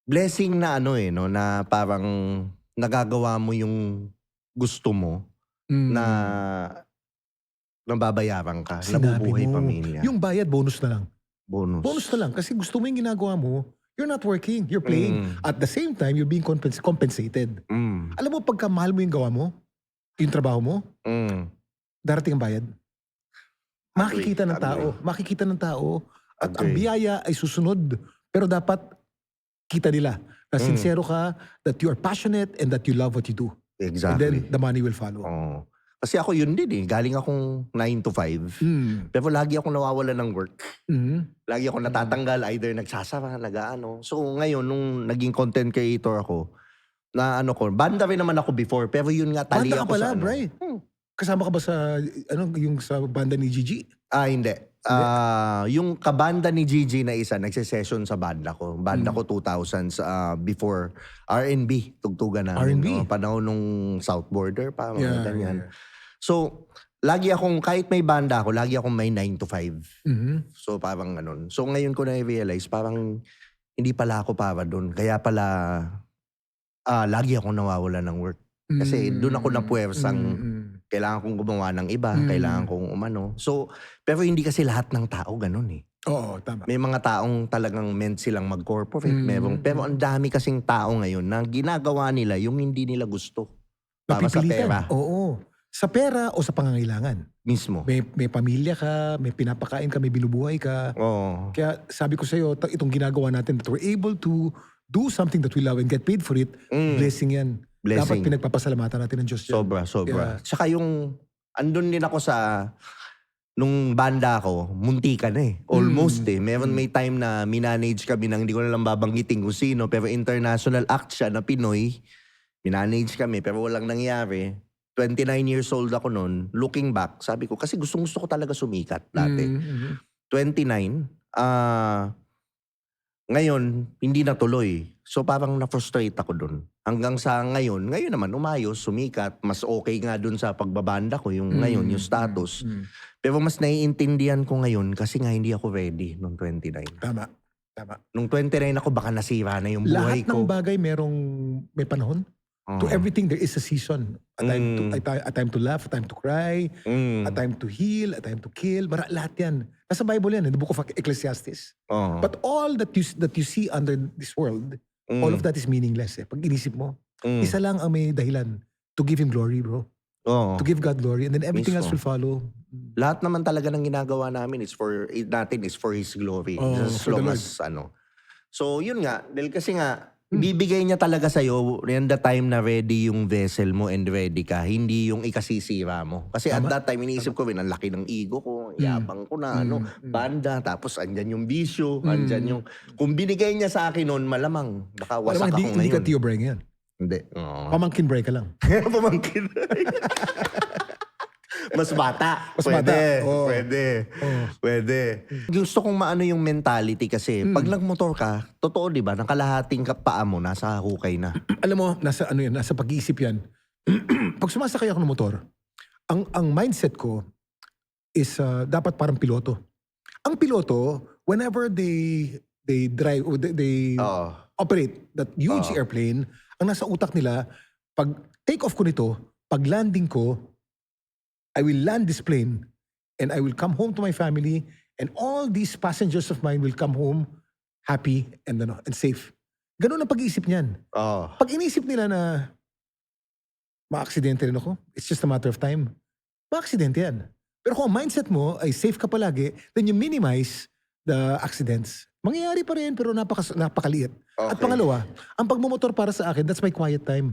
blessing na ano, eh, 'no, na parang nagagawa mo yung gusto mo na Hmm, nababayaran ka, sinabi nabubuhay mo. pamilya, Yung bayad bonus na lang. Bonus na bonus. lang kasi gusto mo yung ginagawa mo, you're not working, you're playing. Mm, At the same time, you're being compensated. hmm, Alam mo pagka mahal mo yung gawa mo, yung trabaho mo, hmm. darating ang bayad. Agree, agree, Makikita ng tao at ang agree. biyaya ay susunod. Pero dapat kita nila na Hmm, sincero ka, that you are passionate and that you love what you do. And then exactly. the money will follow. Oo. Kasi ako yun din, eh, galing akong 9 to 5 Mm. pero lagi akong nawawalan ng work. Mhm. Lagi akong Mm. natatanggal, either nagsasara, nag-aano. So ngayon nung naging content creator ako, na ano ko, banda rin naman ako before, pero yun nga tali Banda ka ako sa pala, ano. Bri. Kasama ka ba sa ano, yung sa banda ni Gigi? Hindi. Hindi? Yung kabanda ni Gigi na isa, nagse-session sa banda ko. Banda Mm. ko 2000s, before R&B, tugtugan namin. R&B? No? Panahon nung South Border pa, mga Yeah, yeah, ganyan. yeah. So, lagi akong, kahit may banda ako, lagi akong may 9 to 5. Mhm. So, parang ganun. So, ngayon ko na-realize, parang hindi pala ako para dun. Kaya pala, lagi akong nawawalan ng work. Kasi doon ako Mm. napuwersang Mm. kailangan kong gumawa ng iba, kailangan Mm. kong umano. So, pero hindi kasi lahat ng tao ganun, eh. Oo, tama. May mga taong talagang meant silang mag-corporate, Mm. pero ang Mm. dami kasing tao ngayon na ginagawa nila yung hindi nila gusto para sa Napipilitan, pera oo. Sa pera o sa pangangailangan. mismo. May pamilya ka, may pinapakain ka, may binubuhay ka. Oo. Kaya sabi ko sa'yo, itong ginagawa natin that we're able to do something that we love and get paid for it, Mm, blessing yan. Dapat blessing. pinagpapasalamatan natin ng Diyos yan. Sobra, sobra. Yeah. Tsaka yung andun din ako sa nung banda ko, muntikan na, eh. Almost, Mm. eh. May time na minanage kami ng hindi ko na lang babanggitin kung sino, pero international act siya na Pinoy. Minanage kami pero walang nangyari. 29 years old ako nun. Looking back, sabi ko, kasi gustong-gusto ko talaga sumikat dati. Mm. Mhm. 29, ngayon, hindi natuloy. So parang na-frustrate ako dun. Hanggang sa ngayon naman umayos, sumikat. Mas okay nga dun sa pagbabanda ko, yung ngayon, yung Mm. status. Mm. Pero mas naiintindihan ko ngayon kasi nga hindi ako ready nung 29. Tama. Tama. Nung 29 ako, baka nasira na yung buhay Lahat ng ko. bagay may panahon. To Oo. everything there is a season. A time to laugh, a time to cry, a Mm. time to heal, a time to kill. Lahat yan. Nasa Bible yan, in the book of Ecclesiastes. Oo. But all that you see under this world, all of that is meaningless. Pag inisip mo, Mm. isa lang ang may dahilan to give Him glory, bro. Oo. To give God glory. And then everything else Mismo. will follow. Lahat naman talaga ng ginagawa namin is for His glory. Oh, As for the long Lord. as ano. So yun nga, dahil kasi nga, ibibigay niya talaga sa'yo when the time na ready yung vessel mo and ready ka, hindi yung ikasisira mo. Kasi at Tama. that time, iniisip ko rin, ang laki ng ego ko, yabang ko na, banda, tapos andyan yung bisyo, andyan yung, kung binigay niya sa akin noon, malamang, baka wasak Malamang ako hindi ka ngayon. Tio Bray ngayon. Hindi. Oo. Pamangkin Bray ka lang. Pamangkin. Mas bata. Mas Pwede. bata. Oo. Pwede. Oo. Pwede. Gusto kong maano yung mentality kasi pag nagmotor ka, totoo 'di ba, ng kalahating paa mo nasa hukay na. Alam mo, nasa ano yan, nasa pag-iisip yan. Pag sumasakay ako ng motor, ang mindset ko is dapat parang piloto. Ang piloto, whenever they drive or they Oo. operate that huge Oo. airplane, ang nasa utak nila, pag take off ko nito, pag landing ko, I will land this plane and I will come home to my family and all these passengers of mine will come home happy and safe. Ganun ang pag-iisip niyan. Oo. Pag inisip nila na maaksidente rin ako, it's just a matter of time, maaksidente yan. Pero kung ang mindset mo ay safe ka palagi, then you minimize the accidents. Mangyayari pa rin pero napakaliit. At Okay. pangalawa, ang pagmumotor para sa akin, that's my quiet time.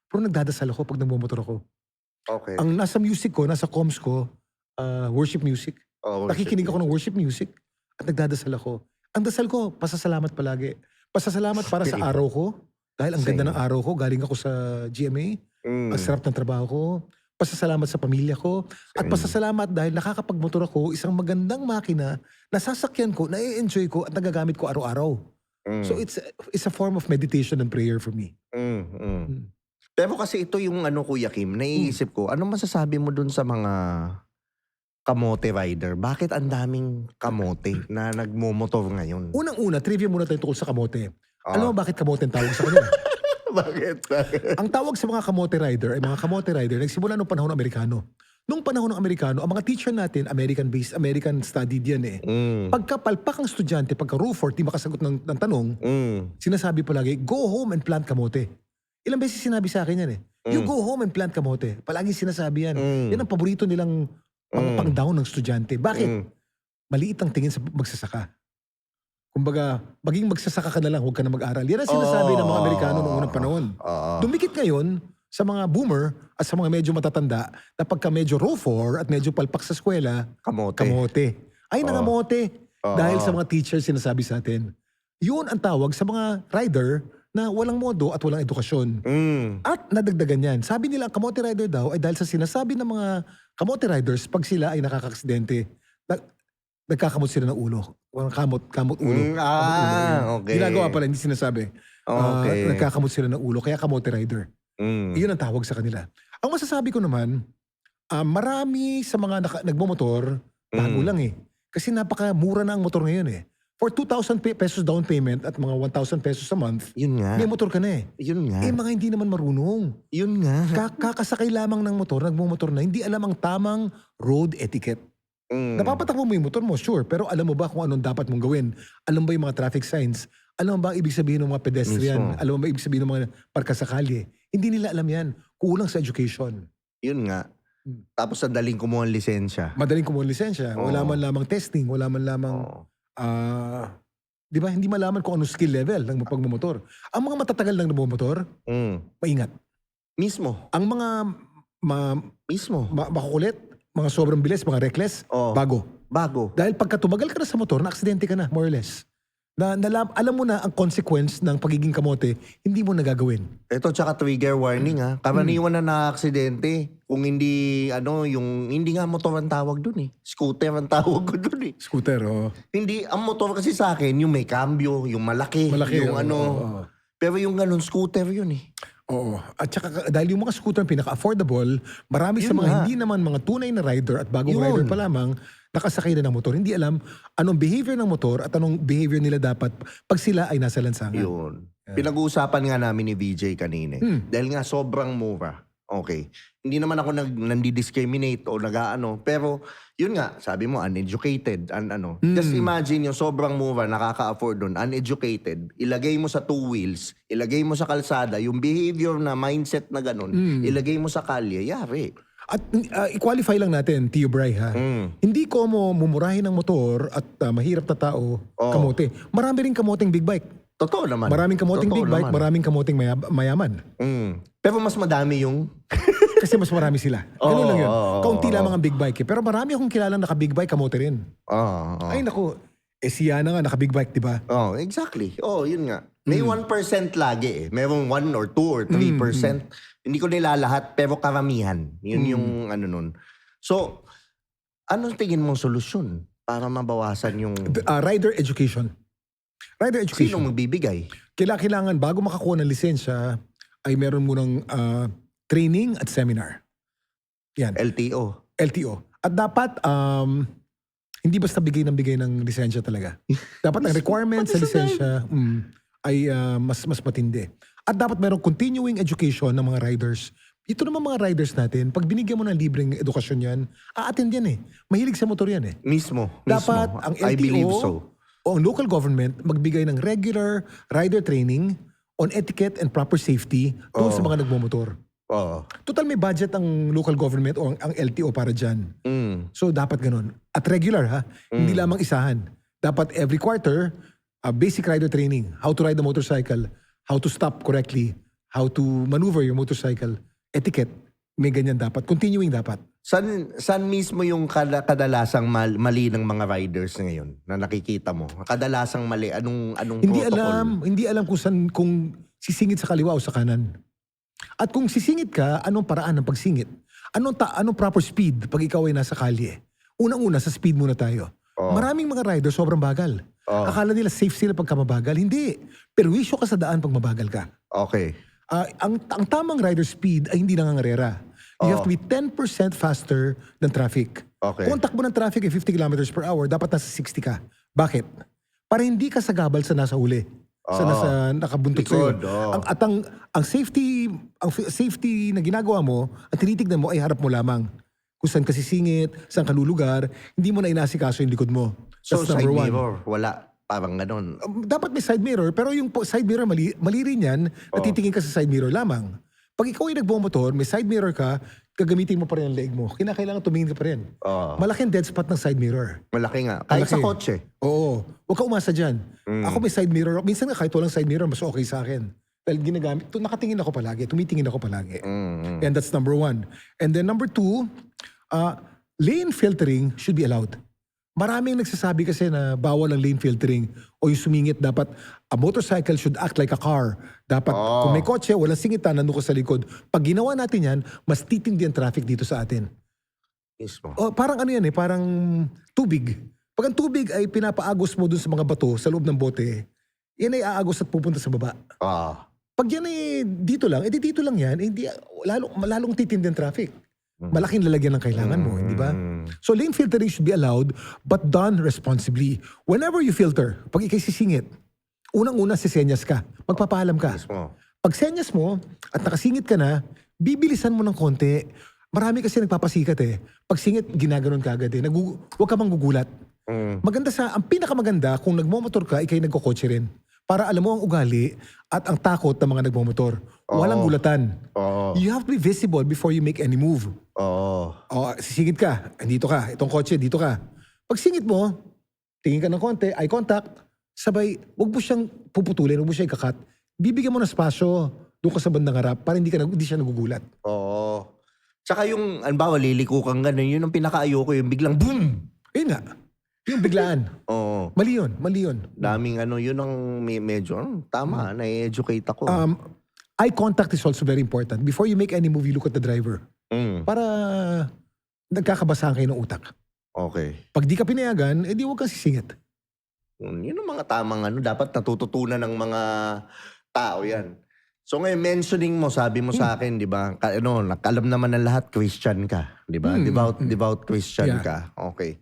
Pero nagdadasal ako pag nagmumotor ako. Okay. Ang nasa music ko, nasa comms ko, worship music. Oo, Nakikinig ako ng worship music at nagdadasal ako. Ang dasal ko, pasasalamat palagi. Pasasalamat para sa Same. araw ko. Dahil ang ganda Same. ng araw ko, galing ako sa GMA. Mm. Ang sarap ng trabaho ko. Pasasalamat sa pamilya ko. At Same. pasasalamat dahil nakakapagmotor ako, isang magandang makina, nasasakyan ko, na-enjoy ko at nagagamit ko araw-araw. Mm. So it's a form of meditation and prayer for me. Mm. Mm. Mm. Pero kasi ito yung ano, Kuya Kim, naiisip ko, ano masasabi mo dun sa mga kamote rider? Bakit ang daming kamote na nagmomotor ngayon? Unang-una, trivia muna tayo tungkol sa kamote. Alam mo bakit kamote ang tawag sa kanila? Bakit? Ang tawag sa mga kamote rider ay mga kamote rider nagsimula noong panahon ng Amerikano. Noong panahon ng Amerikano, ang mga teacher natin, American-based, American studied yan eh. Pagkapalpak ang estudyante, pagka row 4, di makasagot ng tanong, sinasabi palagi, go home and plant kamote. Ilang beses sinabi sa akin yan eh. You go home and plant kamote. Palagi sinasabi yan. Yan ang paborito nilang pang-down ng estudyante. Bakit? Maliit ang tingin sa magsasaka. Kumbaga, maging magsasaka ka na lang, huwag ka na mag-aral. Yan ang sinasabi ng mga Amerikano noong unang panahon. Dumikit ngayon sa mga boomer at sa mga medyo matatanda na pagka medyo row 4 at medyo palpak sa eskwela, kamote. Ay, nangamote. Dahil sa mga teachers sinasabi sa atin. Yun ang tawag sa mga rider na walang modo at walang edukasyon. At nadagdagan yan. Sabi nila, ang kamote rider daw ay dahil sa sinasabi ng mga kamote riders, pag sila ay nakakaksidente, nagkakamot sila ng ulo. Walang kamot ulo. Okay. Ginagawa pala, hindi sinasabi. Okay. Nagkakamot sila ng ulo, kaya kamote rider. Iyon ang tawag sa kanila. Ang masasabi ko naman, marami sa mga nagmamotor, bago lang eh. Kasi napakamura na ang motor ngayon eh. For 2,000 pesos down payment at mga 1,000 pesos a month, Yun nga. may motor ka na eh. Yun nga. Eh mga hindi naman marunong. Yun nga. Kakasakay lamang ng motor, nagmumotor na, hindi alam ang tamang road etiquette. Napapatakbo mo yung motor mo, sure. Pero alam mo ba kung anong dapat mong gawin? Alam ba yung mga traffic signs? Alam mo ba ang ibig sabihin ng mga pedestrian? Mismo. Alam mo ba ibig sabihin ng mga parka sa kalye? Hindi nila alam yan. Kulang sa education. Yun nga. Tapos ang daling kumuha ng lisensya. Madaling kumuha ng lisensya. Wala man lamang testing. Wala man lamang... di ba? Hindi malaman kung anong skill level ng pagmumotor. Ang mga matatagal lang na bumotor, maingat. Mismo. Ang mga Mismo. makukulit, mga sobrang bilis, mga reckless, bago. Dahil pagka tumagal ka na sa motor, na-aksidente ka na, more or less. Alam mo na ang consequence ng pagiging kamote, hindi mo nagagawin. Ito, tsaka trigger warning ha. Karaniwan na na-aksidente. Kung hindi, hindi nga motor ang tawag dun eh. Scooter ang tawag ko dun eh. Scooter, Hindi, ang motor kasi sa akin, yung may cambio, yung malaki, yung Pero yung ganun, scooter yun eh. Oo. At saka dahil yung mga scooter pinaka-affordable, marami sa Yun mga nga. hindi naman mga tunay na rider at bagong Yun. rider pa lamang, nakasakay na ng motor. Hindi alam anong behavior ng motor at anong behavior nila dapat pag sila ay nasa lansangan. Yun. Pinag-uusapan nga namin ni VJ kanina. Dahil nga sobrang mura. Okay. Hindi naman ako nandi-discriminate o nag-aano. Pero, yun nga, sabi mo, uneducated. Just imagine yung sobrang mura, nakaka-afford dun, uneducated. Ilagay mo sa two wheels, ilagay mo sa kalsada, yung behavior na mindset na ganun, ilagay mo sa kalye, yari. At i-qualify lang natin, Tio Bray ha. Hindi ko mo mumurahin ng motor at mahirap na tao, kamote. Marami rin kamoteng big bike. Totoo naman. Maraming kamoteng big bike, maraming kamoteng mayaman. Pero mas madami yung... Kasi mas marami sila. Ganun lang yun. Kaunti lamang ang big bike eh. Pero marami akong kilalang naka-big bike, kamote rin. Ay naku, si Yana nga naka-big bike, di ba? Exactly. Yun nga. May 1% lagi eh. Merong 1 or 2 or 3%. Hindi ko nilalahat, pero karamihan. Yun yung nun. So, anong tingin mong solusyon para mabawasan yung... Rider education. Rider education. Sino magbibigay? Kailangan bago makakuha ng lisensya ay meron munang training at seminar. Yan. LTO. At dapat hindi basta bigay ng lisensya talaga. Dapat ang requirements sa lisensya ay mas matindi. At dapat merong continuing education ng mga riders. Ito naman mga riders natin, pag binigyan mo ng libreng edukasyon yan, a-attend yan eh. Mahilig sa motor yan eh. Mismo. Dapat ang LTO I believe so. o ang local government magbigay ng regular rider training on etiquette and proper safety doon sa mga nagmumotor. Total may budget ang local government o ang LTO para dyan. So dapat ganun. At regular ha, hindi lamang isahan. Dapat every quarter, basic rider training. How to ride a motorcycle, how to stop correctly, how to maneuver your motorcycle, etiquette. May ganyan dapat. Continuing dapat. Saan mismo yung kadalasang mali ng mga riders ngayon na nakikita mo? Kadalasang mali, anong protocol? Hindi alam kung sisingit sa kaliwa o sa kanan. At kung sisingit ka, anong paraan ng pagsingit? Anong proper speed pag ikaw ay nasa kalye? Unang-una, sa speed muna tayo. Maraming mga riders sobrang bagal. Akala nila safe sila pagka mabagal. Hindi. Perwisyo ka sa daan pag mabagal ka. Okay. Ang tamang rider speed ay hindi nangangarera. You have to be 10% faster than traffic. Okay. Kung ang takbo ng traffic ay 50 kilometers per hour, dapat nasa 60 ka. Bakit? Para hindi ka sagabal sa nasa huli. sa nasa nakabuntot sa'yo. Likod, oo. Ang safety na ginagawa mo, ang tinitignan mo ay harap mo lamang. Kung saan ka sisingit, saan ka lulugar, hindi mo na inasikaso yung likod mo. So, That's side number one. mirror, wala. Parang ganun. Dapat may side mirror, pero yung side mirror, mali rin yan, natitingin ka sa side mirror lamang. Pag ikaw ay nagbumotor, may side mirror ka, gagamitin mo pa rin ang leg mo. Kinakailangan tumingin ka pa rin. Oo. Malaking dead spot ng side mirror. Malaki nga. Kahit sa Malaki. kotse. Oo. Huwag ka umasa dyan. Ako may side mirror. Minsan nga kahit walang side mirror, mas okay sa akin. Dahil nakatingin ako palagi. Tumitingin ako palagi. And that's number one. And then number two, lane filtering should be allowed. Maraming nagsasabi kasi na bawal ang lane filtering o yung sumingit dapat a motorcycle should act like a car. Dapat kung may kotse, walang singitan, nandun ka sa likod. Pag ginawa natin yan, mas titindi ang traffic dito sa atin. Mismo. O, parang ano yan parang tubig. Pag ang tubig ay pinapaagos mo dun sa mga bato sa loob ng bote, yan ay aagos at pupunta sa baba. Pag yan ay dito lang, dito lang yan, lalong titindi ang traffic. Malaking lalagyan ng kailangan mo, di ba? So lane filtering should be allowed but done responsibly. Whenever you filter, pag ikay sisingit, unang-una sisenyas ka, magpapaalam ka. Mismo. Pag senyas mo at nakasingit ka na, bibilisan mo ng konti. Marami kasi nagpapasikat Pag singit, ginaganon ka agad huwag ka manggugulat. Maganda ang pinakamaganda kung nagmomotor ka, ikay nagkokotse rin. Para alam mo ang ugali at ang takot ng mga nagmomotor. Walang gulatan. You have to be visible before you make any move. Sisingit ka, dito ka, itong kotse, dito ka. Pag singit mo, tingin ka ng konti, eye contact, sabay, huwag mo siyang puputulin, huwag mo siya ikakat. Bibigyan mo ng spasyo doon ka sa bandang harap para hindi siya nagugulat. Tsaka yung, anbawa, liliko kang ganun, yun ang pinaka-ayoko, yung biglang boom! Yun nga. Yung biglaan. Mali yun. Daming yun ang medyo, tama, na-educate ako. Eye contact is also very important. Before you make any move, you look at the driver. Para nagkakabasahan kayo ng utak. Okay. Pag di ka pinayagan, di huwag kang sisingit. Yun ang mga tamang dapat natututunan ng mga tao yan. So ngayon, mentioning mo, sabi mo sa akin, di ba, alam naman ng lahat, Christian ka. Di ba? Devout Christian ka. Okay.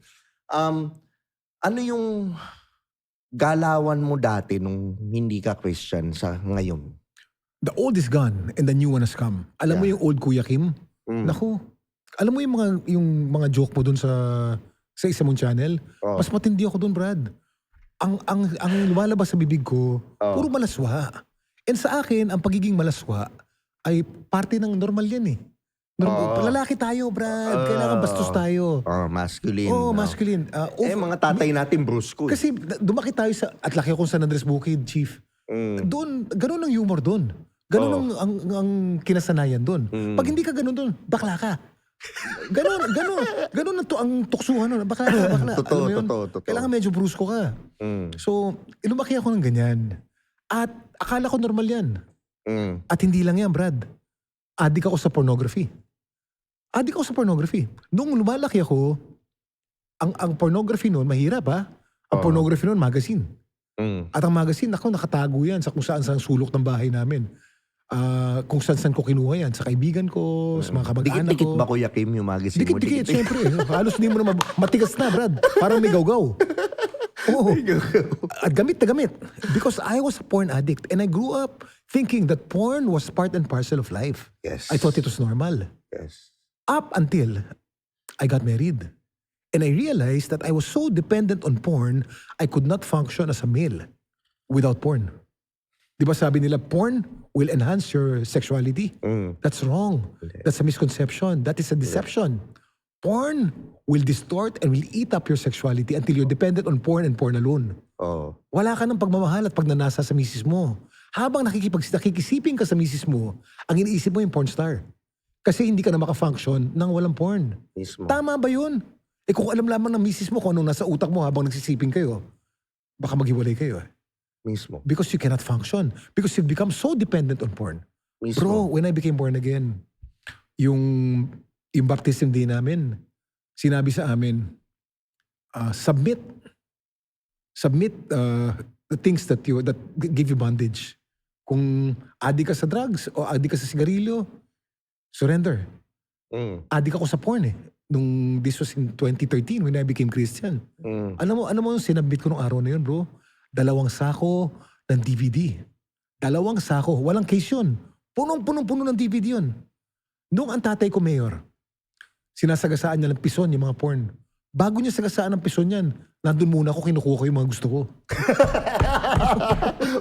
Ano yung galawan mo dati nung hindi ka Christian sa ngayon? The old is gone and the new one has come. Alam mo yung old Kuya Kim? Naku, alam mo yung mga joke mo dun sa isa mong channel? Mas matindi ako dun, Brad. Ang lumalabas sa bibig ko, puro malaswa. And sa akin, ang pagiging malaswa ay parte ng normal yan Lalaki tayo, Brad. Kailangan bastos tayo. Masculine. Masculine. Mga tatay natin, brusco. Kasi dumaki tayo at laki akong San Andres Bukid, Chief. Doon, ganun ang humor doon. Ganun ang kinasanayan doon. Pag hindi ka ganun doon, bakla ka. Ganun ang tuksuhan nun. Bakla. Totoo. Kailangan medyo brusko ka. So, lumaki ako ng ganyan. At akala ko normal yan. At hindi lang yan, Brad. Adik ako sa pornography. Nung lumalaki ako, ang pornography noon, mahirap Ang pornography noon, magazine. At ang magazine, nakatago yan sa kung saan sulok ng bahay namin. Kung saan ko kinuha yan. Sa kaibigan ko, sa mga kamag-anak ko. Dikit-dikit ba, Kuya Kim, yung magazine mo? Dikit-dikit, syempre. Halos hindi mo na matigas na, Brad. Parang may gaw-gaw. Oo. At gamit na gamit. Because I was a porn addict. And I grew up thinking that porn was part and parcel of life. Yes. I thought it was normal. Yes. Up until I got married. And I realized that I was so dependent on porn, I could not function as a male without porn. Di ba sabi nila, porn will enhance your sexuality? That's wrong. That's a misconception. That is a deception. Porn will distort and will eat up your sexuality until you're dependent on porn and porn alone. Wala ka ng pagmamahal at pagnanasa sa misis mo. Habang nakikisiping ka sa misis mo, ang iniisip mo yung porn star. Kasi hindi ka na makafunction nang walang porn. Mismo. Tama ba yun? Kung alam lamang ng misis mo kung anong nasa utak mo habang nagsisiping kayo, baka maghiwalay kayo. Mismo. Because you cannot function. Because you've become so dependent on porn. Mismo. Bro, when I became born again, yung baptism day namin, sinabi sa amin, submit the things that give you bondage. Kung adik ka sa drugs o adik ka sa sigarilyo, surrender. Adik ako sa porn this was in 2013 when I became Christian. Alam mo yung sinabit ko nung araw na yun, bro? 2 sako ng DVD. 2 sako. Walang case yun. Punong-puno ng DVD yun. Noong ang tatay ko, mayor, sinasagasaan niya ng pison yung mga porn. Bago niya sagasaan ng pison yan, nandun muna ako, kinukuha ko yung mga gusto ko.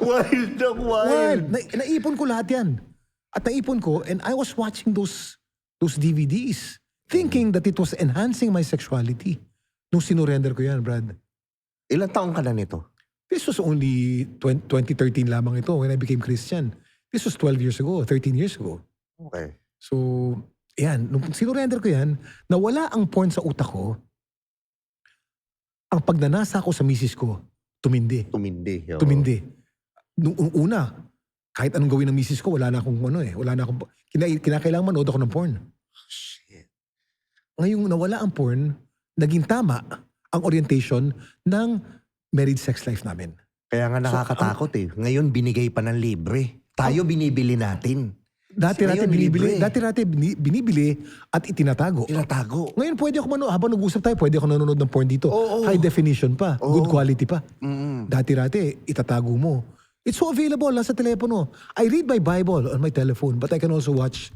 Wild na wild. Naipon ko lahat yan. At naipon ko, and I was watching those DVDs, thinking that it was enhancing my sexuality. Nung sinurrender ko yan, Brad. Ilang taong ka na nito? This was only 2013 lamang ito when I became Christian. This was 12 years ago, 13 years ago. Okay. So, yan. Nung sinurrender ko yan, nawala ang porn sa utak ko. Ang pagnanasa ko sa misis ko, tumindi. Tumindi. Oo. Tumindi. Nung una, kahit anong gawin ng misis ko, wala na akong kinakailangan manood ako ng porn. Shit. Ngayong nawala ang porn, naging tama ang orientation ng married sex life namin. Kaya nga nakakatakot eh. Ngayon binigay pa ng libre. Tayo binibili natin. Dati-rati binibili at itinatago. Tinatago. Ngayon pwede ako habang nag-usap tayo, pwede ako nanonood ng porn dito. Oo. High definition pa, Oo. good quality pa. Mm. Dati-rati, itatago mo. It's so available, nasa telepono. I read my Bible on my telephone, but I can also watch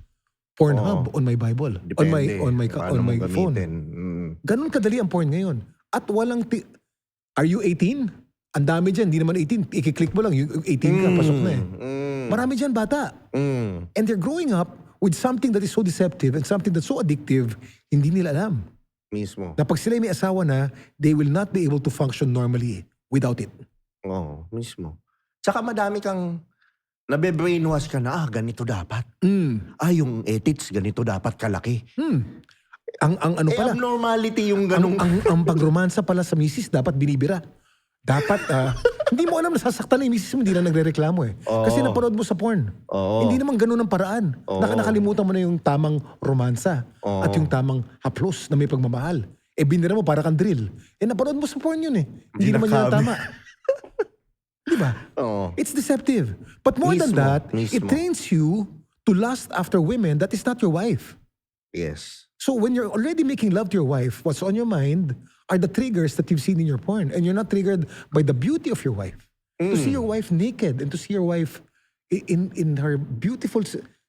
Pornhub on my Bible. Depende. On my Paano phone. mo gamitin. Mm. Ganun kadali ang porn ngayon. At walang... Are you 18? Ang dami dyan, hindi naman 18. I-click mo lang, yung 18 ka, pasok na eh. Marami dyan bata. And they're growing up with something that is so deceptive and something that's so addictive, hindi nila alam. Mismo. Na pag sila may asawa na, they will not be able to function normally without it. Oo, mismo. Tsaka madami kang nabe-brainwash ka na, ganito dapat. Yung edits, ganito dapat kalaki. Ang ano pala, Abnormality yung ganung... ang pagromansa pala sa misis, dapat binibira. Dapat, hindi mo alam, nasasaktan na yung misis mo, hindi na nagre-reklamo eh. Kasi napanood mo sa porn. Oo. Hindi naman ganun ang paraan. Nakalimutan mo na yung tamang romansa at yung tamang haplos na may pagmamahal. Binira mo para kang drill. Napanood mo sa porn yun eh. Hindi naman yun ang tama. Di ba? Oo. It's deceptive. But more than Mismo, that, it mismo. trains you to lust after women that is not your wife. Yes. So when you're already making love to your wife, what's on your mind are the triggers that you've seen in your porn. And you're not triggered by the beauty of your wife. To see your wife naked and to see your wife in her beautiful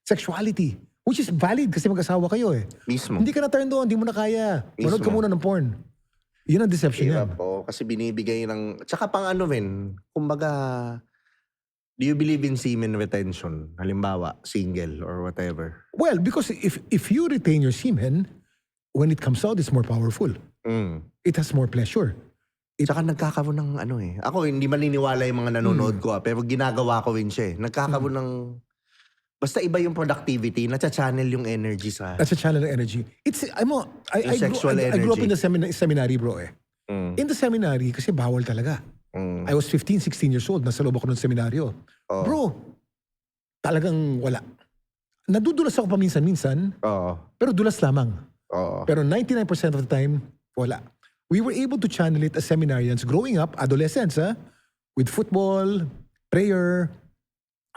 sexuality. Which is valid kasi mag-asawa kayo eh. Mismo. Hindi ka na-turn doon, hindi mo na kaya. Manood ka Mismo. muna ng porn. Yun ang deception yan. Hirap po. Kasi binibigay ng... Tsaka pang ano rin, kumbaga, do you believe in semen retention? Halimbawa, single or whatever. Well, because if you retain your semen, when it comes out, it's more powerful. It has more pleasure. Tsaka nagkakaroon ng ano eh. Ako hindi maniniwala yung mga nanonood ko pero ginagawa ko rin siya eh. Nagkakaroon ng... Basta iba yung productivity, nacha-channel yung energy sa... That's a channel of energy. It's, Yung sexual I grew up in energy. the seminary, bro eh. In the seminary, kasi bawal talaga. I was 15, 16 years old. Nasa loob ako ng seminaryo. Bro, talagang wala. Nadudulas ako paminsan-minsan, Oo. pero dulas lamang. Oo. Pero 99% of the time, wala. We were able to channel it as seminarians growing up, adolescents, with football, prayer,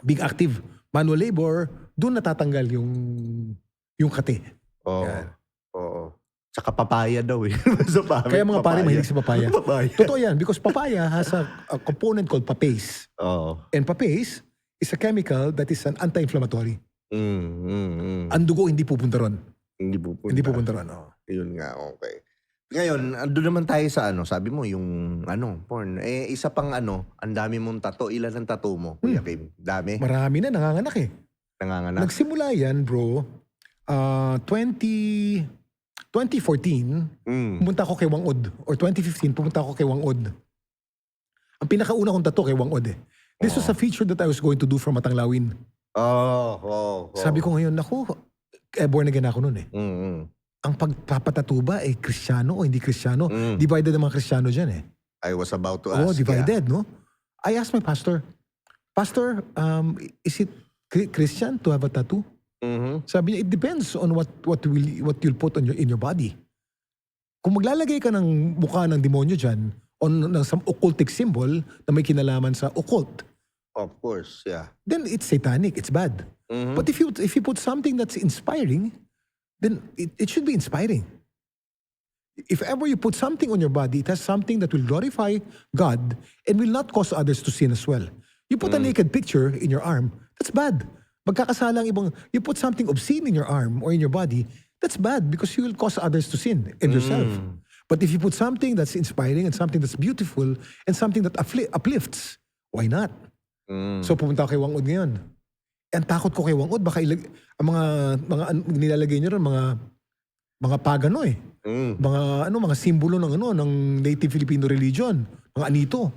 being active, manual labor, doon natatanggal yung kate. Oo. Yan. Oo. Tsaka papaya daw eh. Sa pare, Kaya mga pare mahilig sa papaya. Papaya. Totoo yan, because papaya has a component called papace. Oo. And papace is a chemical that is an anti-inflammatory. Ang dugo hindi pupunta ron. Hindi pupunta. Hindi pupunta ron. Oh. Yun nga, okay. Ngayon, ando naman tayo sa sabi mo, yung porn. Isa pang ang dami mong tattoo. Ilan ang tattoo mo, Kuya Kim? Dami? Marami na, nanganganak eh. Nanganganak? Nagsimula yan, bro, 2014, pumunta ako kay Wangod. Or 2015, pumunta ako kay Wangod. Ang pinakauna kong tattoo kay Wangod eh. This was a feature that I was going to do from Matanglawin. Sabi ko ngayon, naku, born again ako noon eh. Ang pagpapatattoo ba Kristiyano o hindi Kristiyano? Divided ang mga Kristiyano dyan eh. I was about to ask. Divided, no? I asked my pastor, Pastor, is it Christian to have a tattoo? Sabi niya, it depends on what you'll put on in your body. Kung maglalagay ka ng mukha ng demonyo dyan, ng some occultic symbol na may kinalaman sa occult, Of course, yeah. then it's satanic, it's bad. But if you put something that's inspiring, then it should be inspiring. If ever you put something on your body, it has something that will glorify God and will not cause others to sin as well. You put a naked picture in your arm, that's bad. Magkakasala ang ibang, you put something obscene in your arm or in your body, that's bad because you will cause others to sin and yourself. But if you put something that's inspiring and something that's beautiful and something that uplifts, why not? So pumunta ako kay Wangud ngayon. Ang takot ko kay Wangud, baka ang mga nilalagay niyo ron, mga pagano eh. Mga simbolo ng native Filipino religion, mga anito.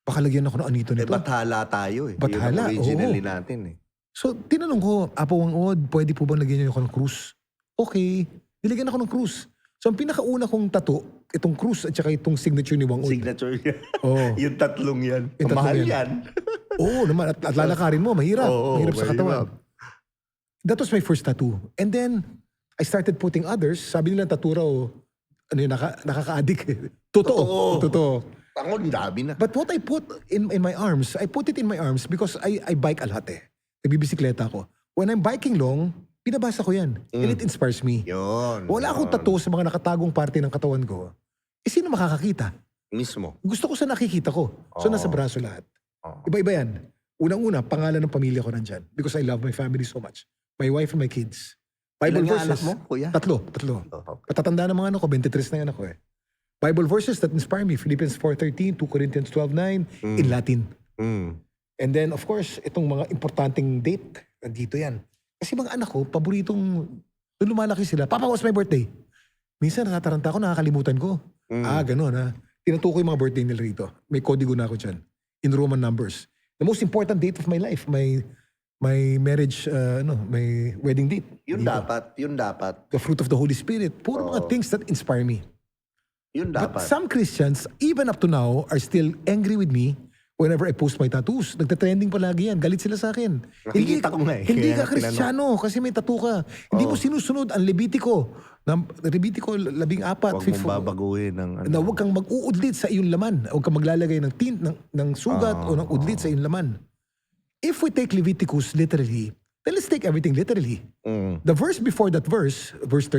Baka lagyan ako ng anito nito. Bathala tayo eh. Bathala, Yun ang originally oo. natin eh. So, tinanong ko, Apo Wangud, pwede po ba lagyan niyo ako ng krus? Okay, nilagyan ako ng krus. So, ang pinakauna kong tattoo, itong krus at saka itong signature ni Wangud. Signature yan. Oo. Yung tatlong yan. Yung tatlong Mahal yan. yan. Oo naman, at lalakarin mo, mahirap. Oo, mahirap sa katawan. mahirap. That was my first tattoo. And then, I started putting others. Sabi nila, tattoo raw, nakaka-addict. Totoo. Ako, ang dami na. But what I put in my arms, I put it in my arms because I bike a lot eh. Nagbibisikleta ako. When I'm biking long, binabasa ko yan. And it inspires me. Yun. Wala akong tattoo sa mga nakatagong parte ng katawan ko. Sino makakakita? Mismo. Gusto ko sa nakikita ko. So nasa braso lahat. Iba-iba yan. Unang-una, pangalan ng pamilya ko nandyan. Because I love my family so much. My wife and my kids. Bible Ilan nga verses. anak mo, kuya? Tatlo. Okay. Patatanda ng mga anak ko, 23 na yung anak ko eh. Bible verses that inspire me. Philippians 4:13, 2 Corinthians 12:9 in Latin. And then, of course, itong mga importanteng date, nandito yan. Kasi mga anak ko, paboritong, nung lumalaki sila, Papa, what's my birthday? Minsan, natataranta ako, nakakalimutan ko. Ganun ha. Tinutukoy yung mga birthday nila rito. May kodigo na ako dyan. In Roman numbers. The most important date of my life, my marriage, my wedding date. Yun Dito. dapat. The fruit of the Holy Spirit. Puro mga things that inspire me. Yun But dapat. some Christians, even up to now, are still angry with me whenever I post my tattoos. Nagtatrending palagi yan. Galit sila sa akin. Nakikita ko nga eh. Hindi Kaya ka Kristiyano kasi may tattoo ka. Hindi mo sinusunod ang Levitico 14. Huwag mong babaguhin ng Na huwag kang mag-uudlit sa iyong laman. Huwag kang maglalagay ng tint, ng sugat o ng udlit sa iyong laman. If we take Leviticus literally, then let's take everything literally. The verse before that verse 13,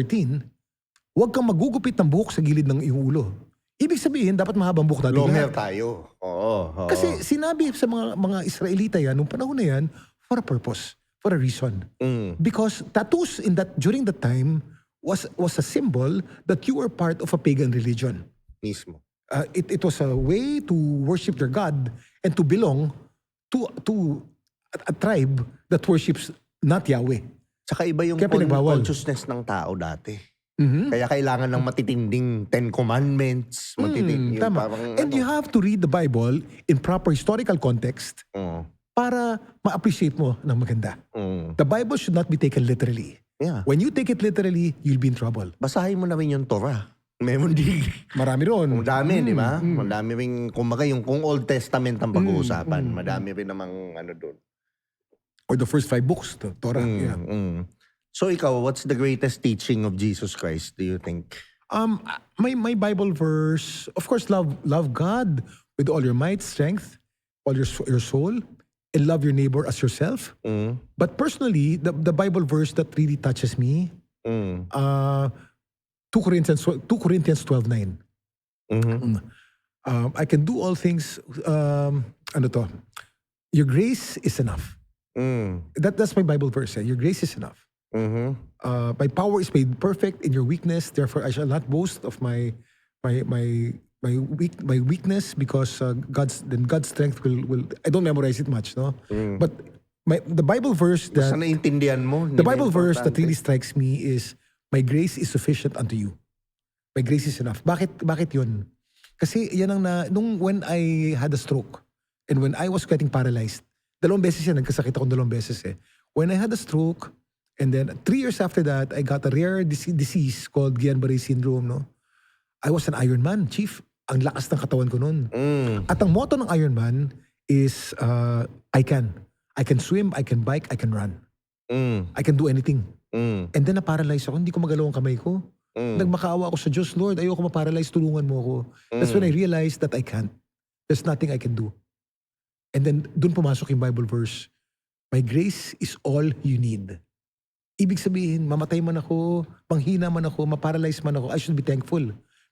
huwag kang magugupit ng buhok sa gilid ng iyong ulo. Ibig sabihin, dapat mahabang buhok natin long hair lahat. tayo. Oo. Kasi sinabi sa mga Israelita yan, nung panahon na yan, for a purpose, for a reason. Because tattoos during that time was a symbol that you were part of a pagan religion. Mismo. It was a way to worship their God and to belong to a tribe that worships not Yahweh. Saka iba yung Kaya pinagbawal. consciousness ng tao dati. Kaya kailangan ng matitinding 10 Commandments. Yung Tama. parang And you have to read the Bible in proper historical context para ma-appreciate mo ng maganda. The Bible should not be taken literally. Yeah. When you take it literally, you'll be in trouble. Basahin mo na rin yung Torah. Meron din. Marami ron. Ang dami, di ba? Madami rin, kumbaga kung Old Testament ang pag-uusapan, madami rin namang doon. Or the first 5 books, the Torah. Yeah. So ikaw, what's the greatest teaching of Jesus Christ, do you think? My Bible verse, of course, love God with all your might, strength, all your soul, and love your neighbor as yourself. But personally, the Bible verse that really touches me, 2 Corinthians 12:9. I can do all things. Your grace is enough. That's my Bible verse. Your grace is enough. My power is made perfect in your weakness. Therefore, I shall not boast of my weakness because God's strength will. I don't memorize it much, no. But the Bible verse Basta that naiintindihan mo. the Bible verse that really strikes me is, my grace is sufficient unto you. My grace is enough. Bakit yun? Kasi yan when I had a stroke and when I was getting paralyzed, 2 beses yan, nagkasakit ako 2 beses eh. When I had a stroke, and then 3 years after that, I got a rare disease called Guillain-Barré syndrome, no? I was an Ironman, chief. Ang lakas ng katawan ko noon. At ang motto ng Ironman is, I can swim, I can bike, I can run. I can do anything. And then na-paralyze ako, hindi ko magalaw ang kamay ko. Nagmakaawa ako sa Diyos, Lord, ayoko ma-paralyze, tulungan mo ako. That's when I realized that I can't. There's nothing I can do. And then dun pumasok yung Bible verse, my grace is all you need. Ibig sabihin, mamatay man ako, manghina man ako, ma-paralyze man ako, I should be thankful.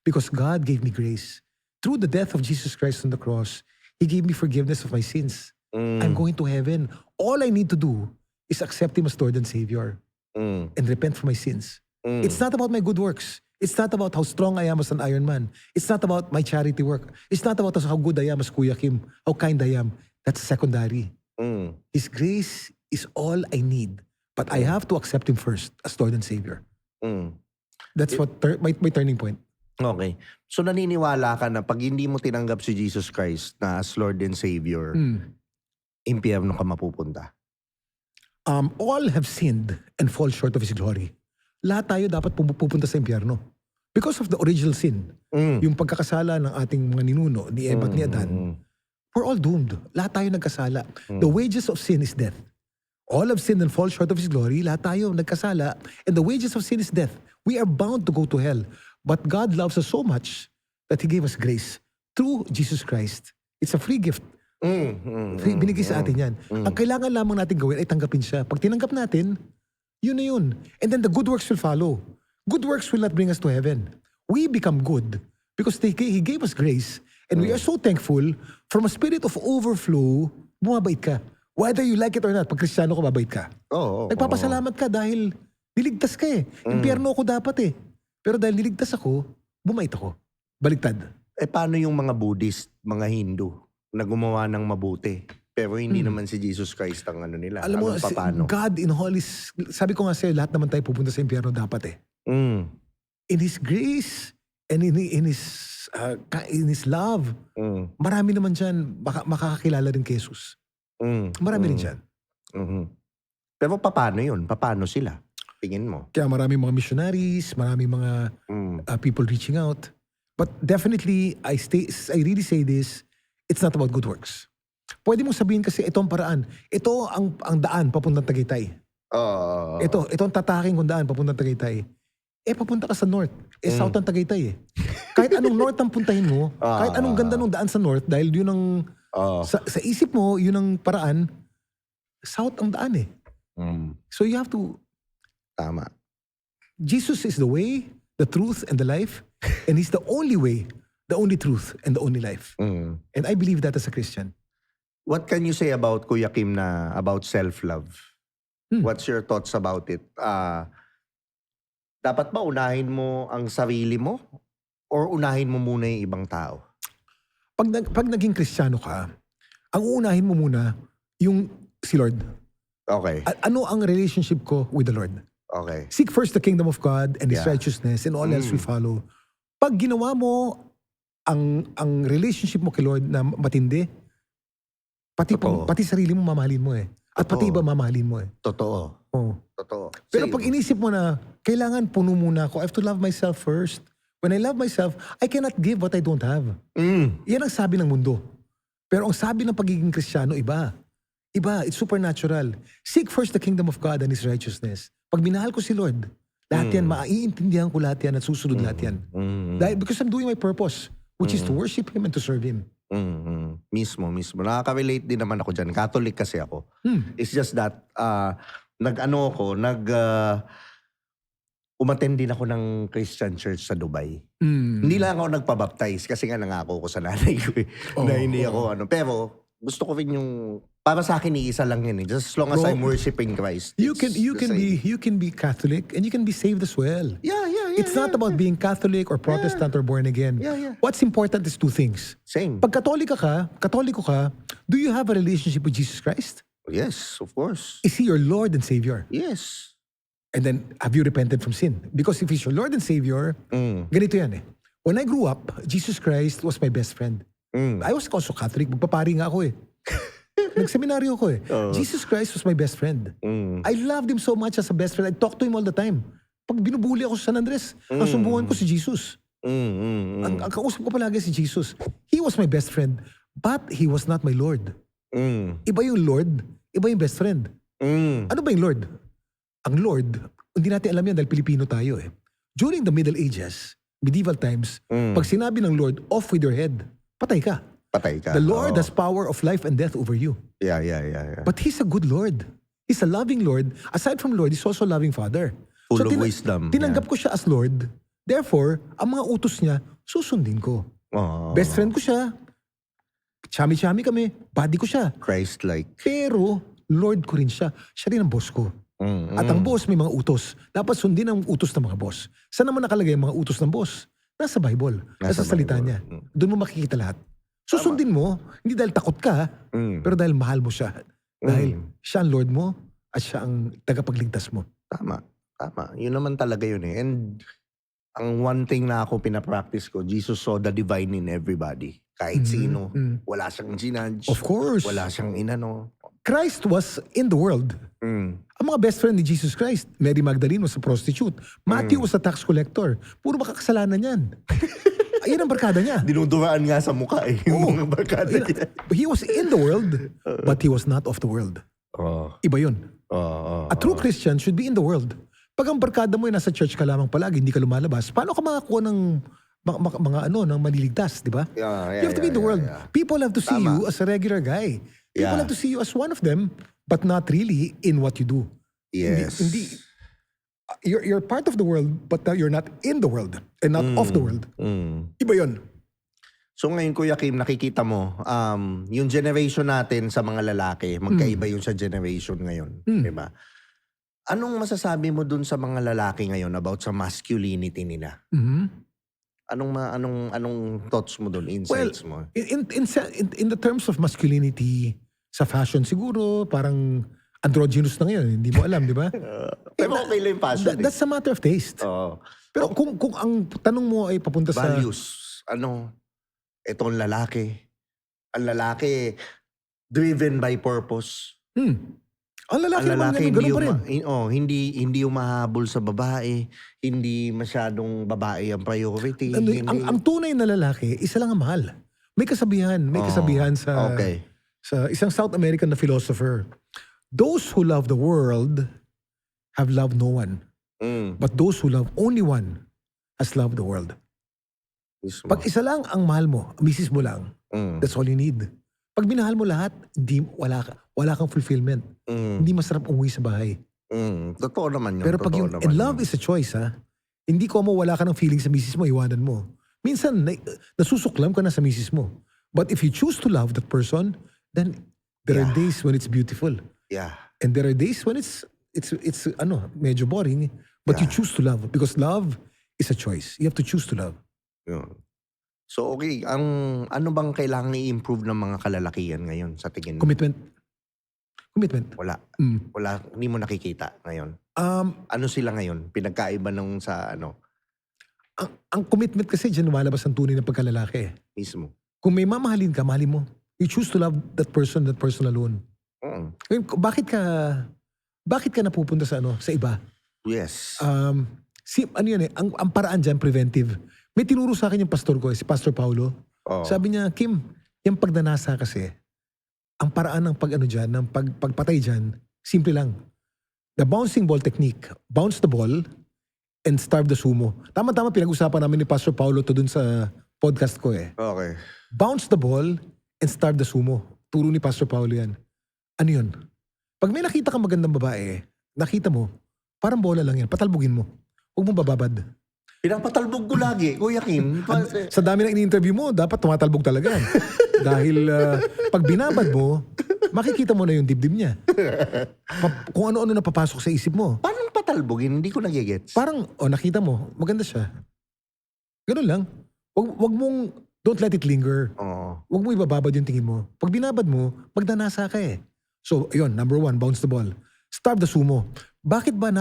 Because God gave me grace. Through the death of Jesus Christ on the cross, He gave me forgiveness of my sins. I'm going to heaven. All I need to do is accept Him as Lord and Savior and repent for my sins. It's not about my good works. It's not about how strong I am as an Iron Man. It's not about my charity work. It's not about how good I am as Kuya Kim, how kind I am. That's secondary. His grace is all I need. But I have to accept Him first as Lord and Savior. That's what my turning point. Okay. So naniniwala ka na pag hindi mo tinanggap si Jesus Christ na as Lord and Savior, impyerno ka mapupunta? All have sinned and fall short of His glory. Lahat tayo dapat pupunta sa impyerno. Because of the original sin. Yung pagkakasala ng ating mga ninuno, ni Eva at ni Adan, we're all doomed. Lahat tayo nagkasala. The wages of sin is death. All have sinned and fall short of His glory. Lahat tayo nagkasala. And the wages of sin is death. We are bound to go to hell. But God loves us so much that He gave us grace through Jesus Christ. It's a free gift. Free, binigay sa atin yan. Ang kailangan lamang natin gawin ay tanggapin siya. Pag tinanggap natin, yun na yun. And then the good works will follow. Good works will not bring us to heaven. We become good because He gave us grace. And we are so thankful. From a spirit of overflow, bumabait ka. Whether you like it or not, pag Kristiyano ka, mabait ka. Nagpapasalamat ka dahil niligtas ka eh. Impyerno ako dapat eh. Pero dahil niligtas ako, bumait ako. Baliktad. Paano yung mga Buddhist, mga Hindu, na gumawa ng mabuti? Pero hindi naman si Jesus Christ ang ano nila. Alam mo, paano? God in His, sabi ko nga sa'yo, lahat naman tayo pupunta sa impyerno dapat eh. In His grace and in His love, marami naman dyan makakakilala rin kay Jesus. Marami rin dyan. Pero paano yun? Paano sila? Tingin mo? Kaya maraming mga missionaries, maraming mga people reaching out. But definitely, I really say this, it's not about good works. Pwede mong sabihin kasi itong paraan. Ito ang daan papuntang Tagaytay. Ito ang tataking kong daan papuntang Tagaytay. Papunta ka sa north. South ang Tagaytay eh. Kahit anong north ang puntahin mo, kahit anong ganda ng daan sa north, dahil yun ang, sa isip mo, yun ang paraan, south ang daan eh. So you have to, Tama. Jesus is the way, the truth, and the life. And He's the only way, the only truth, and the only life. And I believe that as a Christian. What can you say about Kuya Kim na about self-love? What's your thoughts about it? Dapat ba unahin mo ang sarili mo or unahin mo muna yung ibang tao? Pag naging Kristiyano ka, ang uunahin mo muna yung si Lord. Okay. Ano ang relationship ko with the Lord? Okay. Seek first the kingdom of God and His righteousness and all else will follow. Pag ginawa mo ang relationship mo kay Lord na matindi, pati sarili mo mamahalin mo eh. At pati iba mamahalin mo eh. Totoo. Totoo. Pero pag inisip mo na, kailangan puno muna ako. I have to love myself first. When I love myself, I cannot give what I don't have. Yan ang sabi ng mundo. Pero ang sabi ng pagiging Kristiyano, iba. Iba, it's supernatural. Seek first the kingdom of God and His righteousness. Pag minahal ko si Lord, lahat yan, maiintindihan ko lahat yan at susunod lahat yan. Because I'm doing my purpose, which is to worship Him and to serve Him. Mismo. Nakaka-relate din naman ako dyan. Catholic kasi ako. It's just that, umattend din ako ng Christian church sa Dubai. Hindi lang ako nagpabaptize kasi nga nangako ko sa nanay ko na hindi ako ano. Pero gusto ko rin yung, para sa akin iisa lang yun eh. Just as long as I'm worshiping Christ. You can be Catholic and you can be saved as well. Yeah. It's not about being Catholic or Protestant or born again. Yeah. What's important is two things. Same. Pag Katoliko ka, do you have a relationship with Jesus Christ? Yes, of course. Is He your Lord and Savior? Yes. And then, have you repented from sin? Because if He's your Lord and Savior, ganito yan eh. When I grew up, Jesus Christ was my best friend. I was also Catholic. Magpapari nga ako eh. Nagseminaryo ako eh. Jesus Christ was my best friend. I loved Him so much as a best friend. I talked to Him all the time. Pag binubuli ako sa San Andres, ang sumbungan ko si Jesus. Ang kausap ko palagi si Jesus. He was my best friend, but He was not my Lord. Iba yung Lord, iba yung best friend. Ano ba yung Lord? Ang Lord, hindi natin alam yan dahil Pilipino tayo eh. During the Middle Ages, medieval times, pag sinabi ng Lord, off with your head, patay ka. The Lord has power of life and death over you. Yeah. But He's a good Lord. He's a loving Lord. Aside from Lord, He's also a loving Father. Full of wisdom. Tinanggap ko siya as Lord. Therefore, ang mga utos niya, susundin ko. Best friend ko siya. Chami-chami kami. Body ko siya. Christ-like. Pero, Lord ko rin siya. Siya rin ang boss ko. At ang boss may mga utos. Dapat sundin ang utos ng mga boss. Saan naman nakalagay ang mga utos ng boss? Nasa Bible. Nasa salita Bible. niya. Doon mo makikita lahat. Susundin mo, hindi dahil takot ka, pero dahil mahal mo siya. Dahil siya ang Lord mo at siya ang tagapagligtas mo. Tama. Yun naman talaga yun eh. And ang one thing na ako pinapractice ko, Jesus saw the divine in everybody. Kahit sino. Wala siyang ginudge. Of course. Wala siyang inano. Christ was in the world. Ang mga best friend ni Jesus Christ, Mary Magdalene was a prostitute. Matthew was a tax collector. Puro makakasalanan yan. Ayun ang barkada niya. Dinuduraan nga sa mukha eh. Yung mga barkada niya. He was in the world, but he was not of the world. Iba yun. A true Christian should be in the world. Pag ang barkada mo ay nasa church ka lamang palagi, hindi ka lumalabas, paano ka makakuha ng mga ng maliligtas, di ba? You have to be in the world. People have to see you as a regular guy. People have to see you as one of them, but not really in what you do. Yes. You're part of the world, but you're not in the world and not of the world. Iba yun. So ngayon, Kuya Kim, nakikita mo, yung generation natin sa mga lalaki, magkaiba yung sa generation ngayon. Diba? Anong masasabi mo dun sa mga lalaki ngayon about sa masculinity nila? Anong thoughts mo dun, insights mo? In the terms of masculinity, sa fashion siguro, parang androgynous na ngayon. Hindi mo alam, di ba? Pero okay lang yung fashion. That's a matter of taste. Pero kung ang tanong mo ay papunta sa... Values. Ito ang lalaki. Ang lalaki, driven by purpose. Ang lalaki naman ganun pa rin. Hindi umahabol sa babae. Hindi masyadong babae ang priority. Ang tunay na lalaki, isa lang ang mahal. May kasabihan sa isang South American na philosopher. Those who love the world have loved no one. But those who love only one has loved the world. Pag isa lang ang mahal mo, misis mo lang, that's all you need. Pag minahal mo lahat, wala kang fulfillment. Hindi masarap umuwi sa bahay. Totoo naman yun. Pero pag and love is a choice, ha? Hindi ko mo wala ka ng feeling sa misis mo, iwanan mo. Minsan, nasusuklam ka na sa misis mo. But if you choose to love that person, then there are days when it's beautiful. Yeah. And there are days when it's medyo boring. But you choose to love. Because love is a choice. You have to choose to love. Yun. So okay, ano bang kailangan i-improve ng mga kalalakihan ngayon sa tingin mo? Commitment. Wala. Wala, hindi mo nakikita ngayon. Ano sila ngayon? Pinagkaiba nung sa ano? Ang commitment kasi dyan lumalabas ang tunay na pagkalalaki. Mismo. Kung may mamahalin ka, mahalin mo. You choose to love that person alone. Ngayon, bakit ka napupunta sa iba? Yes. Ang paraan dyan, preventive. May tinuro sa akin yung pastor ko, si Pastor Paulo. Sabi niya, Kim, yung pagdanasa kasi, ang paraan ng ng pagpatay dyan, simple lang. The bouncing ball technique. Bounce the ball and starve the sumo. Tama-tama pinag-usapan namin ni Pastor Paulo to dun sa podcast ko eh. Okay. Bounce the ball and starve the sumo. Turo ni Pastor Paulo yan. Ano yun? Pag may nakita kang magandang babae, nakita mo, parang bola lang yan, patalbugin mo. Huwag mong bababad. Pinapatalbog ko lagi, Kuya Kim. Sa dami ng ini-interview mo, dapat tumatalbog talaga yan. Dahil pag binabad mo, makikita mo na yung dibdib niya. Kung ano-ano na papasok sa isip mo. Paano patalbogin? Hindi ko nagigets. Parang, nakita mo, maganda siya. Ganun lang. Wag mong, don't let it linger. Wag mo ibababad yung tingin mo. Pag binabad mo, magdanasa ka eh. So, yun, number 1, bounce the ball. Starve the sumo. Bakit ba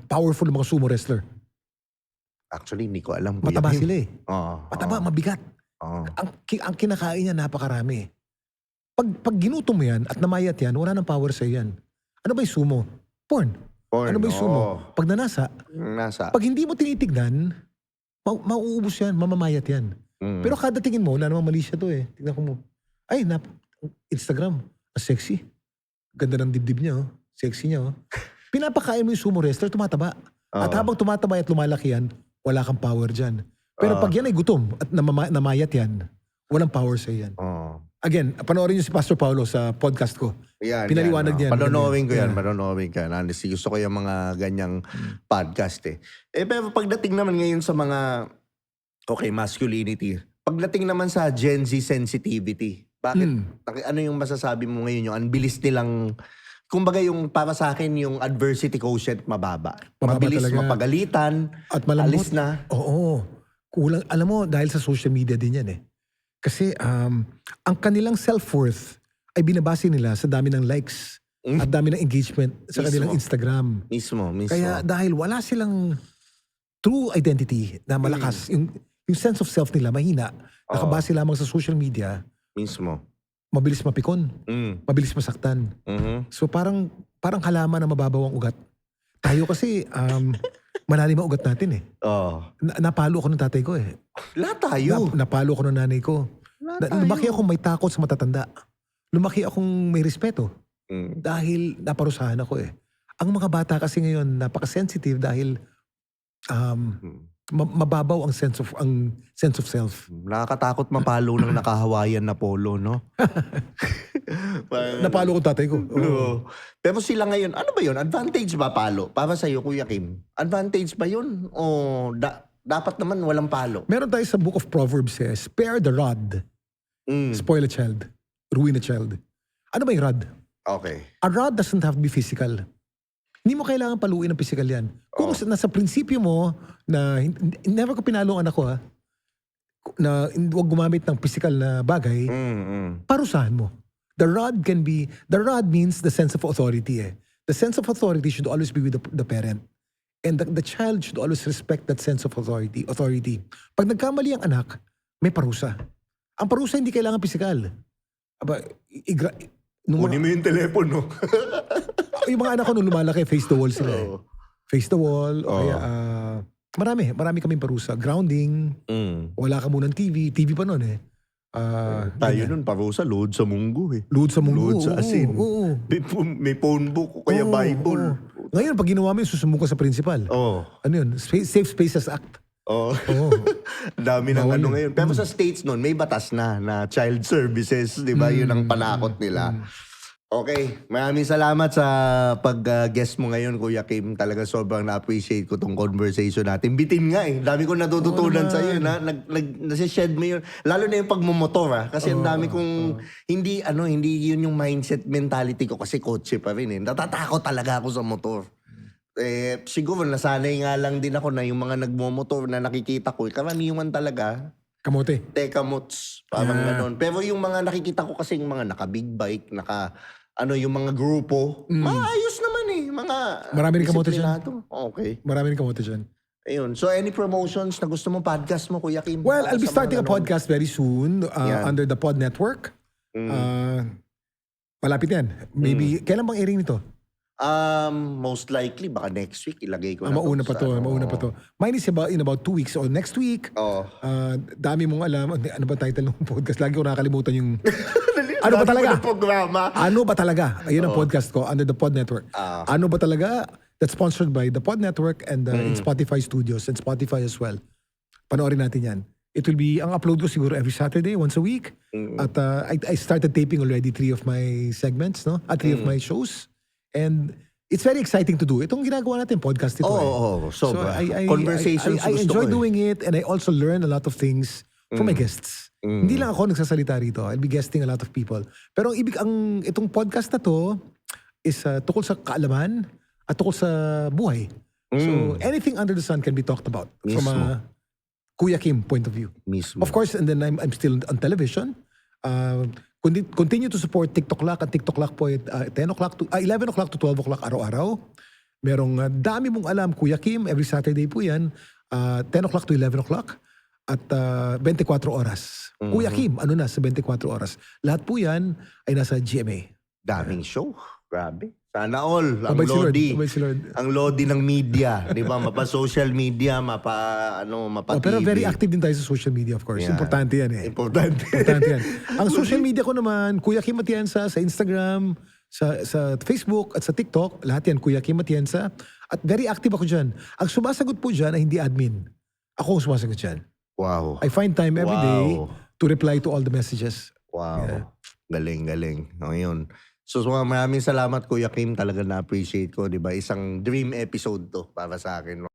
powerful ng mga sumo wrestler? Actually, hindi ko alam. Mataba sila eh. Mataba, mabigat. Ang kinakain niya napakarami. Pag ginutom mo yan at namayat yan, wala nang power sa yan. Ano ba yung sumo? Porn. Ano ba yung sumo? Pag nanasa, pag hindi mo tinitignan, mauubos yan, mamamayat yan. Pero kada tingin mo, wala namang mali siya to eh. Tignan ko mo. Ay, Instagram, sexy. Ganda ng dibdib niya, sexy niya. Pinapakain mo yung sumo wrestler, tumataba. At habang tumataba at lumalaki yan, wala kang power dyan. Pero pag yan ay gutom at namayat yan, walang power sa yan. Again, panoorin niyo si Pastor Paulo sa podcast ko. Pinaliwanag niya. Panonoodin ko yan. Honestly, gusto ko yung mga ganyang podcast eh. Pero pagdating naman ngayon sa mga, masculinity, Pagdating naman sa Gen Z sensitivity, bakit, Mm. ano yung masasabi mo ngayon, yung ang bilis nilang, kumbaga yung para sa akin, yung adversity quotient mababa. Mababa Mabilis talaga. mapagalitan, At malambot. alis na. Oo. Kulang. Alam mo, dahil sa social media din yan eh. Kasi ang kanilang self-worth ay binabase nila sa dami ng likes at dami ng engagement sa kanilang Mismo. Instagram. Mismo. Kaya dahil wala silang true identity na malakas, yung sense of self nila mahina, nakabase lamang sa social media, Mismo. mabilis mapikon, mabilis masaktan. Mhm. So parang halaman na mababaw ang ugat. Tayo kasi malalim ang ugat natin eh. Oh. Napalo ako ng tatay ko eh. Lahat tayo. Napalo ako ng nanay ko. Lahat tayo. Lumaki akong may takot sa matatanda. Lumaki akong may respeto. Dahil naparusahan ako eh. Ang mga bata kasi ngayon napaka-sensitive dahil mababaw ang sense of self. Nakakatakot mapalo ng nakahawayan na polo, no? Parang- Napalo ko tatay ko. Oo. Oo. Pero sila ngayon, ano ba yun? Advantage ba palo? Para sa'yo, Kuya Kim. Advantage ba yun? O dapat naman walang palo? Meron tayo sa Book of Proverbs eh, spare the rod, spoil a child, ruin a child. Ano ba yung rod? Okay. A rod doesn't have to be physical. Hindi mo kailangan paluin ng physical yan. Kung nasa prinsipyo mo na never ko pinalo ang anak ko na huwag gumamit ng physical na bagay, parusahan mo. The rod means the sense of authority eh. The sense of authority should always be with the parent. And the child should always respect that sense of authority. Pag nagkamali ang anak, may parusa. Ang parusa hindi kailangan physical. Aba, Kunin mo yung telepono. yung mga anak ko nung lumalaki, face the wall sila eh. Face the wall, o kaya marami kaming parusa. Grounding, wala ka munang TV pa noon eh. Tayo nun, parusa, load sa munggo eh. Load sa munggo. Load sa asin. Oo. May phone book o kaya Bible. Ngayon, pag ginawa mo yun, susumbong ka sa principal. Ano yun? Safe Spaces Act. Dami ng Bawal ano yun. ngayon. Pero sa states nun, may batas na child services, di ba? Yun ang panakot nila. Okay, maraming salamat sa pag-guest mo ngayon, Kuya Kim. Talaga sobrang na-appreciate ko tong conversation natin. Bitin nga eh. Dami kong natututunan sa iyo. Nasi-shed mo yun. Lalo na yung pagmumotor Kasi ang dami kong, hindi yun yung mindset mentality ko. Kasi kotse pa rin eh. Natatakot talaga ako sa motor. Siguro nasanay nga lang din ako na yung mga nagmumotor na nakikita ko, karaniwan talaga, Kamote. tekamots, parang ganon. Pero yung mga nakikita ko kasi yung mga naka-big bike, yung mga grupo, maayos naman eh. Mga Marami rin kamote dyan. disiplinado. Okay. Marami rin kamote dyan. Ayun. So any promotions na gusto mo podcast mo, Kuya Kim? Well, I'll be Sa mga starting a ganon? podcast very soon Yan. under the Pod Network. Malapit yan. Maybe, kailan bang airing nito? Most likely, baka next week ilagay ko na Mauna pa to. sa Mauna pa to. Mine is in about 2 weeks or next week. Oo. Dami mong alam. Ano ba title ng podcast? Lagi ko nakakalimutan yung... Ano ba talaga? programa? Ano ba talaga? Ayun ang podcast ko under the Pod Network. Ano ba talaga? That's sponsored by the Pod Network and in Spotify Studios and Spotify as well. Panoorin natin yan. It will be, ang upload ko siguro every Saturday, once a week. At I started taping already 3 of my segments, no? 3 of my shows. And it's very exciting to do. Itong ginagawa natin, podcast ito. Sobra. I Conversations I gusto enjoy ko eh. doing it and I also learn a lot of things from my guests. Hindi lang ako nagsasalita rito. I'll be guesting a lot of people. Pero itong podcast na to is tukol sa kaalaman at tukol sa buhay. So anything under the sun can be talked about from a Kuya Kim point of view. Mismo. Of course, and then I'm still on television. Continue to support TikTok Lock. At TikTok Lock po 11 o'clock to 12 o'clock araw-araw. Merong dami mong alam, Kuya Kim. Every Saturday po yan. 10 o'clock to 11 o'clock. At 24 oras. Kuya Kim, ano na sa 24 oras. Lahat po yan ay nasa GMA. Daming show. Grabe. Sana all. Ang Mabait si Lord. Lodi. Mabait si Lord. Ang Lodi ng media. Di ba? Mapa social media, mapa TV. Pero very active din tayo sa social media, of course. Yeah. Importante yan eh. Importante. Importante yan. Ang social media ko naman, Kuya Kim Atienza sa Instagram, sa Facebook at sa TikTok, lahat yan, Kuya Kim Atienza. At very active ako dyan. Ang sumasagot po dyan ay hindi admin. Ako ang sumasagot dyan. Wow. I find time every day Wow. to reply to all the messages. Wow. Yeah. Galing. Ngayon. So maraming salamat, Kuya Kim. Talaga na-appreciate ko. Di ba? Isang dream episode to para sa akin.